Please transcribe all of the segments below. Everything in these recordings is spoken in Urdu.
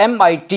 MIT।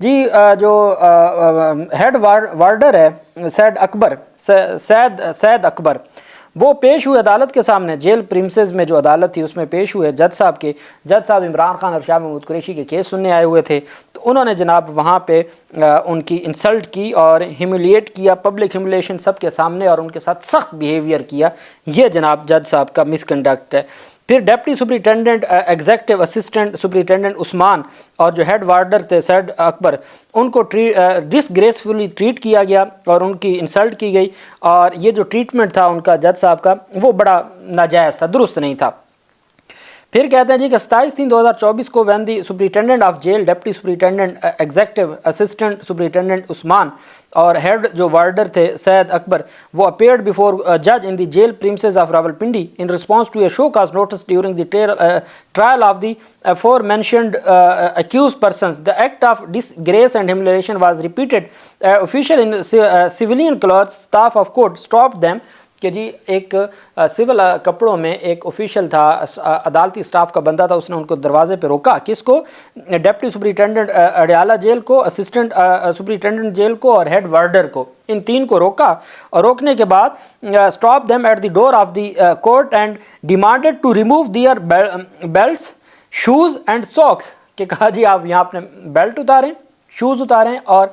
جی جو ہیڈ وارڈر ہے سید اکبر، وہ پیش ہوئے عدالت کے سامنے، جیل پریمسز میں جو عدالت تھی اس میں پیش ہوئے جج صاحب عمران خان اور شاہ محمود قریشی کے کیس سننے آئے ہوئے تھے. تو انہوں نے جناب وہاں پہ ان کی انسلٹ کی اور ہیوملیٹ کیا، پبلک ہیوملیشن سب کے سامنے، اور ان کے ساتھ سخت بیہیویئر کیا. یہ جناب جج صاحب کا مس کنڈکٹ ہے. پھر deputy superintendent executive assistant superintendent Usman اور جو ہیڈ وارڈر تھے سید اکبر، ان کو ڈسگریسفلی ٹریٹ کیا گیا اور ان کی انسلٹ کی گئی. اور یہ جو ٹریٹمنٹ تھا ان کا جج صاحب کا وہ بڑا ناجائز تھا، درست نہیں تھا. پھر کہتے ہیں جی کہ 27/3/2024 کو when the superintendent of jail, deputy superintendent executive assistant superintendent Usman اور ہیڈ جو وارڈر تھے سید اکبر، وہ اپیئرڈ بیفور جج in the jail premises of Rawalpindi in response to a show cause notice during the trial of the aforementioned accused persons. The act of disgrace and humiliation was repeated. Official in civilian clothes, staff of court stopped them. کہ جی ایک سول کپڑوں میں ایک آفیشیل تھا، عدالتی سٹاف کا بندہ تھا، اس نے ان کو دروازے پہ روکا. کس کو؟ ڈپٹی سپرنٹینڈنٹ اڈیالہ جیل کو، اسسٹنٹ سپرنٹینڈنٹ جیل کو اور ہیڈ وارڈر کو. ان تین کو روکا، اور روکنے کے بعد stop them at the door of the court and demanded to remove their belts shoes and socks. کہ کہا جی آپ یہاں اپنے بیلٹ اتاریں، شوز اتاریں اور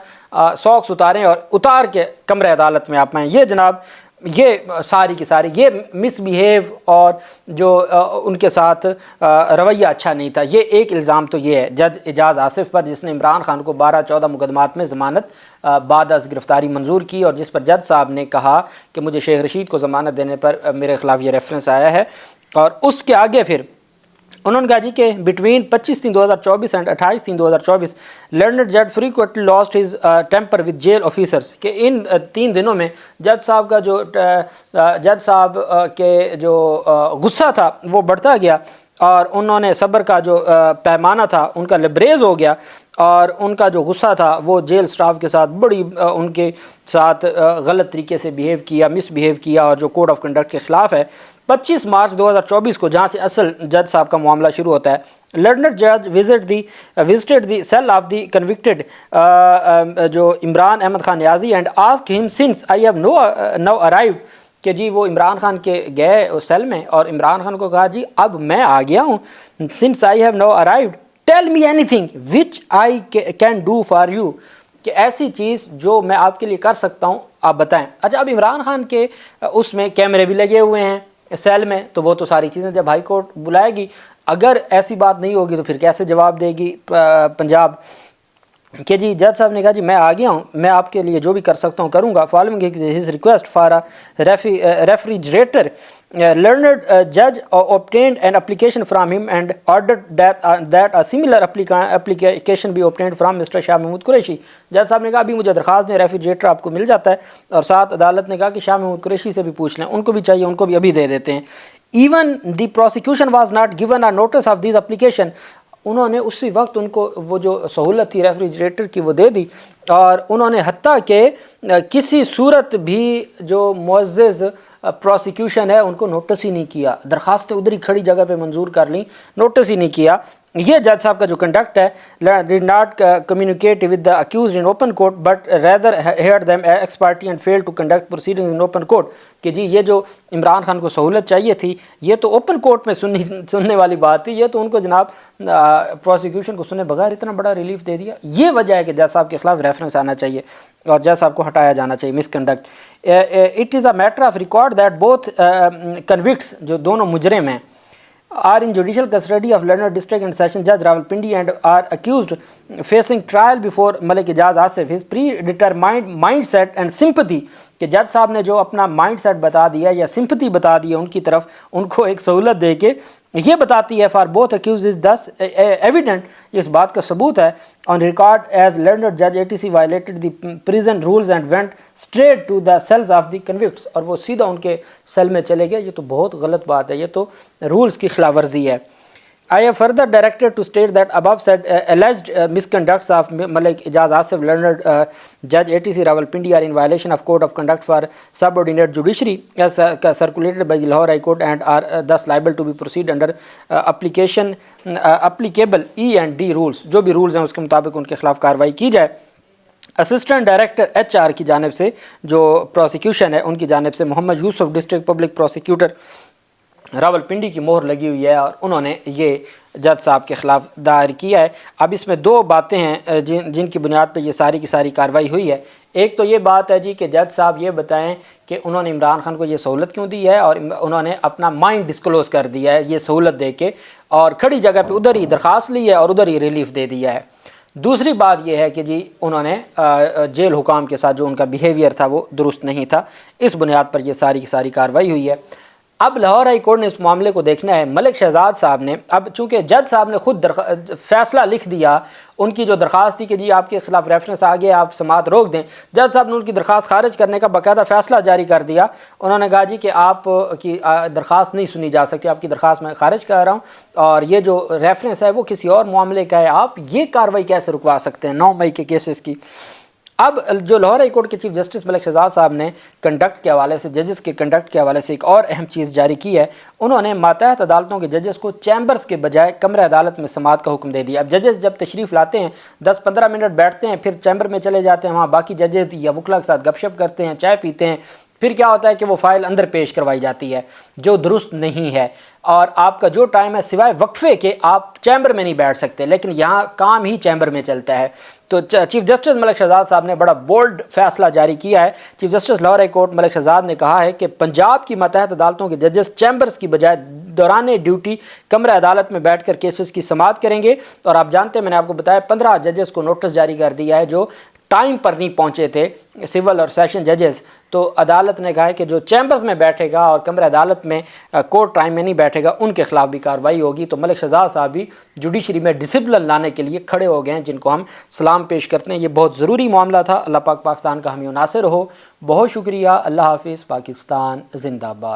ساکس اتاریں، اور اتار کے کمرے عدالت میں آپ آئیں. یہ جناب یہ ساری کی ساری یہ مس بیہیو اور جو ان کے ساتھ رویہ اچھا نہیں تھا. یہ ایک الزام تو یہ ہے جج اعجاز آصف پر، جس نے عمران خان کو 12-14 مقدمات میں ضمانت بعد از گرفتاری منظور کی، اور جس پر جج صاحب نے کہا کہ مجھے شیخ رشید کو ضمانت دینے پر میرے خلاف یہ ریفرنس آیا ہے. اور اس کے آگے پھر انہوں نے کہا جی کہ بٹوین 25/3/2024 اینڈ 28/3/2024 لرنڈ جج frequently lost his temper with jail officers. کہ ان 3 دنوں میں جج صاحب کا جج صاحب کے جو غصہ تھا وہ بڑھتا گیا، اور انہوں نے صبر کا جو پیمانہ تھا ان کا لبریز ہو گیا، اور ان کا جو غصہ تھا وہ جیل سٹاف کے ساتھ بڑی ان کے ساتھ غلط طریقے سے بیہیو کیا، مس بیہیو کیا، اور جو کوڈ آف کنڈکٹ کے خلاف ہے. 25 مارچ 2024 کو جہاں سے اصل جج صاحب کا معاملہ شروع ہوتا ہے، لرنڈ جج visited the cell of the convicted جو عمران احمد خان نیازی and asked him since I have now arrived. کہ جی وہ عمران خان کے گئے اس سیل میں اور عمران خان کو کہا جی اب میں آ گیا ہوں، since I have now arrived tell me anything which I can do for you. کہ ایسی چیز جو میں آپ کے لیے کر سکتا ہوں آپ بتائیں. اچھا اب عمران خان کے اس میں کیمرے بھی لگے ہوئے ہیں سیل میں، تو وہ تو ساری چیزیں جب ہائی کورٹ بلائے گی، اگر ایسی بات نہیں ہوگی تو پھر کیسے جواب دے گی پنجاب. کہ جی جج صاحب نے کہا جی میں آ گیا ہوں، میں آپ کے لیے جو بھی کر سکتا ہوں کروں گا. Following his request for refrigerator learned judge obtained an application from him and ordered that a similar application be obtained from Mr. Shah Mahmood Qureshi. جج صاحب نے کہا ابھی مجھے درخواست دیں، ریفریجریٹر آپ کو مل جاتا ہے. اور ساتھ عدالت نے کہا کہ شاہ محمود قریشی سے بھی پوچھ لیں، ان کو بھی چاہیے، ان کو بھی ابھی دے دیتے ہیں. Even the prosecution was not given a notice of this application. انہوں نے اسی وقت ان کو وہ جو سہولت تھی ریفریجریٹر کی وہ دے دی، اور انہوں نے حتیٰ کہ کسی صورت بھی جو معزز پروسیکیوشن ہے ان کو نوٹس ہی نہیں کیا، درخواستیں ادھر ہی کھڑی جگہ پہ منظور کر لیں، نوٹس ہی نہیں کیا. یہ جج صاحب کا جو کنڈکٹ ہے did not communicate with the accused in open court but rather heard them ex parte and failed to conduct proceedings in open court. کہ جی یہ جو عمران خان کو سہولت چاہیے تھی یہ تو اوپن کورٹ میں سننے والی بات تھی، یہ تو ان کو جناب پروسیکیوشن کو سنے بغیر اتنا بڑا ریلیف دے دیا. یہ وجہ ہے کہ جج صاحب کے خلاف ریفرنس آنا چاہیے اور جج صاحب کو ہٹایا جانا چاہیے misconduct. It is a matter of record that both convicts جو دونوں مجرم ہیں are in judicial custody of Learned District and Session Judge Rawalpindi and are accused facing trial before Malik Ejaz Asif. His predetermined mindset and sympathy کہ جج صاحب نے جو اپنا مائنڈ سیٹ بتا دیا یا سمپتھی بتا دی ہے ان کی طرف، ان کو ایک سہولت دے کے یہ بتاتی ہے for both accused is this evident, اس بات کا ثبوت ہے آن ریکارڈ ایز لرنڈ جج ATC violated the prison rules and went straight to the cells of the convicts, اور وہ سیدھا ان کے سیل میں چلے گئے. یہ تو بہت غلط بات ہے، یہ تو رولز کی خلاف ورزی ہے. I have further directed to state that above said alleged misconducts of Malik Ijaz Asif, learned Judge ATC Rawalpindi, are in violation of Code of Conduct for Subordinate Judiciary as circulated by the Lahore High Court, and are thus liable to be proceed under applicable E and D rules. جو بھی رولز ہیں اس کے مطابق ان کے خلاف کارروائی کی جائے. اسسٹنٹ ڈائریکٹر HR کی جانب سے جو پروسیکیوشن ہے ان کی جانب سے محمد یوسف ڈسٹرکٹ پبلک پروسیکیوٹر راولپنڈی کی مہر لگی ہوئی ہے اور انہوں نے یہ جج صاحب کے خلاف دائر کیا ہے. اب اس میں دو باتیں ہیں جن کی بنیاد پہ یہ ساری کی ساری کارروائی ہوئی ہے. ایک تو یہ بات ہے جی کہ جج صاحب یہ بتائیں کہ انہوں نے عمران خان کو یہ سہولت کیوں دی ہے اور انہوں نے اپنا مائنڈ ڈسکلوز کر دیا ہے یہ سہولت دے کے، اور کھڑی جگہ پہ ادھر ہی درخواست لی ہے اور ادھر ہی ریلیف دے دیا ہے. دوسری بات یہ ہے کہ جی انہوں نے جیل حکام کے ساتھ جو ان کا بیہیویئر تھا وہ درست نہیں تھا. اس بنیاد پر یہ ساری کی ساری کارروائی ہوئی ہے. اب لاہور ہائی کورٹ نے اس معاملے کو دیکھنا ہے. ملک شہزاد صاحب نے اب چونکہ جج صاحب نے خود فیصلہ لکھ دیا، ان کی جو درخواست تھی کہ جی آپ کے خلاف ریفرنس آ گیا آپ سماعت روک دیں، جج صاحب نے ان کی درخواست خارج کرنے کا باقاعدہ فیصلہ جاری کر دیا. انہوں نے کہا جی کہ آپ کی درخواست نہیں سنی جا سکتی، آپ کی درخواست میں خارج کر رہا ہوں، اور یہ جو ریفرنس ہے وہ کسی اور معاملے کا ہے، آپ یہ کارروائی کیسے رکوا سکتے ہیں 9 مئی کے کیسز کی. اب جو لاہور ہائی کورٹ کے چیف جسٹس ملک شہزاد صاحب نے کنڈکٹ کے حوالے سے، ججز کے کنڈکٹ کے حوالے سے ایک اور اہم چیز جاری کی ہے. انہوں نے ماتحت عدالتوں کے ججز کو چیمبرز کے بجائے کمرہ عدالت میں سماعت کا حکم دے دیا. اب ججز جب تشریف لاتے ہیں 10-15 منٹ بیٹھتے ہیں، پھر چیمبر میں چلے جاتے ہیں، وہاں باقی ججز یا وکلا کے ساتھ گپ شپ کرتے ہیں، چائے پیتے ہیں. پھر کیا ہوتا ہے کہ وہ فائل اندر پیش کروائی جاتی ہے جو درست نہیں ہے، اور آپ کا جو ٹائم ہے سوائے وقفے کے آپ چیمبر میں نہیں بیٹھ سکتے، لیکن یہاں کام ہی چیمبر میں چلتا ہے. تو چیف جسٹس ملک شہزاد صاحب نے بڑا بولڈ فیصلہ جاری کیا ہے. Chief justice Lahore high court Malik Shahzad نے کہا ہے کہ پنجاب کی ماتحت عدالتوں کے ججز چیمبرز کی بجائے دوران ڈیوٹی کمرہ عدالت میں بیٹھ کر کیسز کی سماعت کریں گے. اور آپ جانتے ہیں میں نے آپ کو بتایا 15 ججز کو نوٹس جاری کر دیا ہے جو ٹائم پر نہیں پہنچے تھے، سول اور سیشن ججز. تو عدالت نے کہا ہے کہ جو چیمبرز میں بیٹھے گا اور کمرہ عدالت میں کورٹ ٹائم میں نہیں بیٹھے گا ان کے خلاف بھی کارروائی ہوگی. تو ملک شہزاد صاحب بھی جوڈیشری میں ڈسپلن لانے کے لیے کھڑے ہو گئے ہیں، جن کو ہم سلام پیش کرتے ہیں. یہ بہت ضروری معاملہ تھا. اللہ پاک پاکستان کا حامی و ناصر ہو. بہت شکریہ. اللہ حافظ. پاکستان زندہ باد.